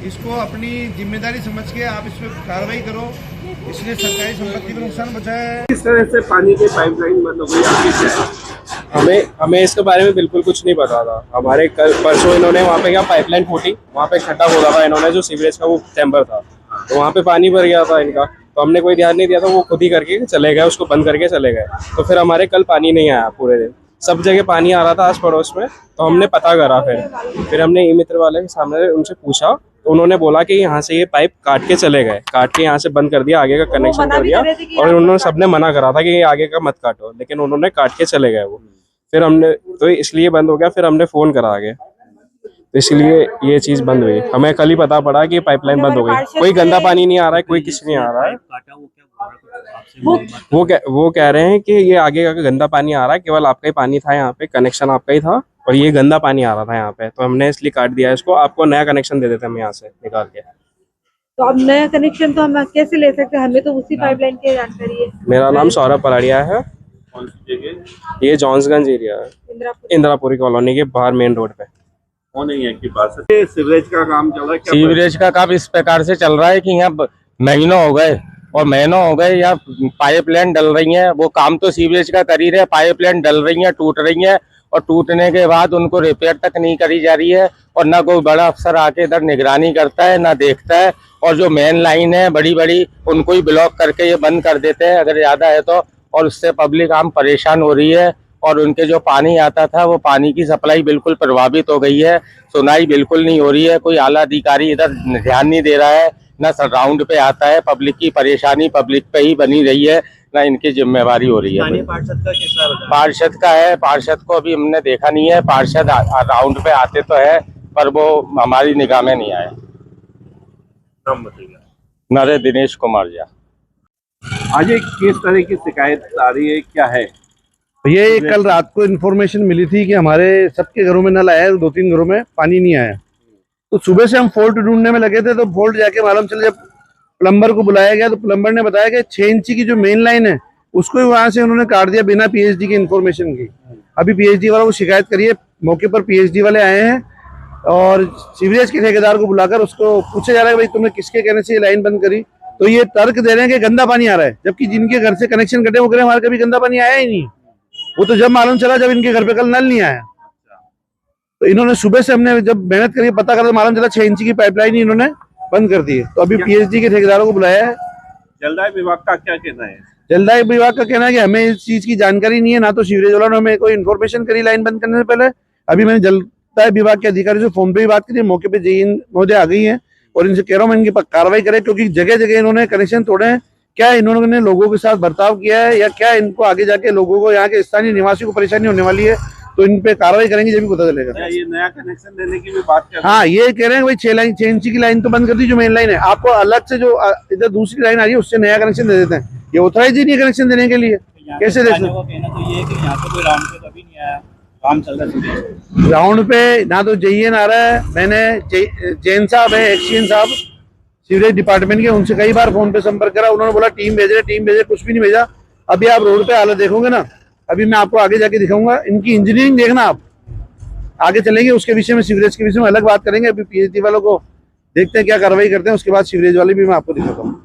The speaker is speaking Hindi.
इसको अपनी जिम्मेदारी समझ के आप इस पर कार्रवाई करो, इसलिए सरकारी संपत्ति को नुकसान बचाया है। किस तरह से पानी की पाइपलाइन बंद हो गई आपकी? हमें इसके बारे में बिल्कुल कुछ नहीं पता था। हमारे कल परसों इन्होंने वहाँ पे क्या पाइपलाइन फूटी, वहाँ पे खड्डा खोदा था इन्होंने, जो सीवरेज का वो चैम्बर था, तो वहाँ पे पानी भर गया था इनका, तो हमने कोई ध्यान नहीं दिया, तो वो खुद ही करके चले गए, उसको बंद करके चले गए। तो फिर हमारे कल पानी नहीं आया पूरे दिन, सब जगह पानी आ रहा था आस पड़ोस में। तो हमने पता करा, फिर हमने ई मित्र वाले के सामने उनसे पूछा, तो उन्होंने बोला कि यहाँ से ये पाइप काट के चले गए, काट के यहाँ से बंद कर दिया, आगे का कनेक्शन कर दिया। और उन्होंने सबने मना करा था कि ये आगे का मत काटो, लेकिन उन्होंने काट के चले गए वो। फिर हमने तो इसलिए बंद हो गया, फिर हमने फोन करा आगे, तो इसलिए ये चीज बंद हुई। हमें कल ही पता पड़ा कि पाइपलाइन बंद हो गई। कोई गंदा पानी नहीं आ रहा है, कोई किसी नहीं आ रहा है। वो कह रहे हैं कि ये आगे का गंदा पानी आ रहा है, केवल आपका ही पानी था यहाँ पे, कनेक्शन आपका ही था, और ये गंदा पानी आ रहा था यहाँ पे, तो हमने इसलिए काट दिया इसको। आपको नया कनेक्शन दे देते हम यहाँ से निकाल के। तो अब नया कनेक्शन तो हम कैसे ले सकते हैं? हमें तो उसी पाइपलाइन की जानकारी है। मेरा नाम सौरभ पराड़िया है। ये जॉन्सगंज एरिया है, इंदिरापुरी कॉलोनी के बाहर मेन रोड पे। सीवरेज का काम चल रहा है क्या? सीवरेज का काम इस प्रकार से चल रहा है कि यहाँ महीनों हो गए यहाँ पाइपलाइन डल रही है। वो काम तो सीवरेज का कर ही रहे, पाइपलाइन डल रही है, टूट रही है, और टूटने के बाद उनको रिपेयर तक नहीं करी जा रही है, और ना कोई बड़ा अफसर आके इधर निगरानी करता है, ना देखता है। और जो मेन लाइन है बड़ी बड़ी, उनको ही ब्लॉक करके ये बंद कर देते हैं अगर ज्यादा है तो, और उससे पब्लिक आम परेशान हो रही है। और उनके जो पानी आता था, वो पानी की सप्लाई बिल्कुल प्रभावित हो गई है, सुनाई बिल्कुल नहीं हो रही है, कोई आला अधिकारी इधर ध्यान नहीं दे रहा है, ना राउंड पे आता है। पब्लिक की परेशानी पब्लिक पे ही बनी रही है, ना इनकी जिम्मेवारी हो रही है। पार्षद का है, पार्षद को अभी हमने देखा नहीं है, पार्षद राउंड पे आते तो है, पर वो हमारी निगाह में नहीं आए। नरे दिनेश कुमार झा। आज एक किस तरह की शिकायत आ रही है, क्या है? ये कल रात को इन्फॉर्मेशन मिली थी कि हमारे सबके घरों में नल आया है, 2-3 घरों में पानी नहीं आया। तो सुबह से हम फॉल्ट ढूंढने में लगे थे, तो फॉल्ट जाके मालूम चला, जब प्लम्बर को बुलाया गया तो प्लम्बर ने बताया कि 6 इंची की जो मेन लाइन है उसको ही वहां से उन्होंने काट दिया बिना पीएचडी की इन्फॉर्मेशन की। अभी पीएचडी वालों को शिकायत करी है, मौके पर पीएचडी वाले आए हैं, और सीवरेज के ठेकेदार को बुलाकर उसको पूछा जा रहा है भाई तुमने किसके कहने से ये लाइन बंद करी। तो ये तर्क दे रहे हैं कि गंदा पानी आ रहा है, जबकि जिनके घर से कनेक्शन कटे वो कह रहे हैं हमारे कभी गंदा पानी आया ही नहीं। वो तो जब मालूम चला जब इनके घर पे कल नल नहीं आया। तो इन्होंने सुबह से, हमने जब मेहनत करी पता करा तो मालूम चला 6 इंची की पाइपलाइन ही इन्होंने बंद कर दी है। तो अभी पीएचडी के ठेकेदारों को बुलाया है। जलदाय विभाग का क्या कहना है? जलदाय विभाग का कहना है कि हमें इस चीज की जानकारी नहीं है, ना तो सीवरेज वालों ने हमें कोई इन्फॉर्मेशन करी लाइन बंद करने से पहले। अभी मैंने जलदाय विभाग के अधिकारी से फोन पे भी बात करी, मौके पे जेई महोदय आ गई है, और इनसे कह रहा हूँ इनकी कार्रवाई करें, क्योंकि जगह जगह इन्होंने कनेक्शन तोड़े हैं। क्या इन्होंने लोगों के साथ बर्ताव किया है, या क्या इनको आगे जाके लोगों को, यहाँ के स्थानीय निवासियों को परेशानी होने वाली है, तो इन पे कार्रवाई करेंगे जब भी पता चलेगा। ये नया कनेक्शन देने की भी बात कर रहे हैं? हाँ, ये कह रहे हैं भाई 6 इंची की लाइन तो बंद कर दी जो मेन लाइन है, आपको अलग से जो इधर दूसरी लाइन आ रही है उससे नया कनेक्शन दे देते हैं। ये ऑथराइज ही नहीं है कनेक्शन देने के लिए, कैसे दे सकते? राउंड पे ना तो जेईएन आ रहा है, मैंने जैन साहब है, एक्सीएन साहब सीवरेज डिपार्टमेंट के, उनसे कई बार फोन पे संपर्क करा, उन्होंने बोला टीम भेजे, कुछ भी नहीं भेजा। अभी आप रोड पे हालत देखोगे ना, अभी मैं आपको आगे जाके दिखाऊंगा, इनकी इंजीनियरिंग देखना आप। आगे चलेंगे उसके विषय में, सीवरेज के विषय में अलग बात करेंगे। अभी पीएचडी वालों को देखते हैं क्या कार्रवाई करते हैं, उसके बाद सीवरेज वाले भी मैं आपको दिखाता हूँ।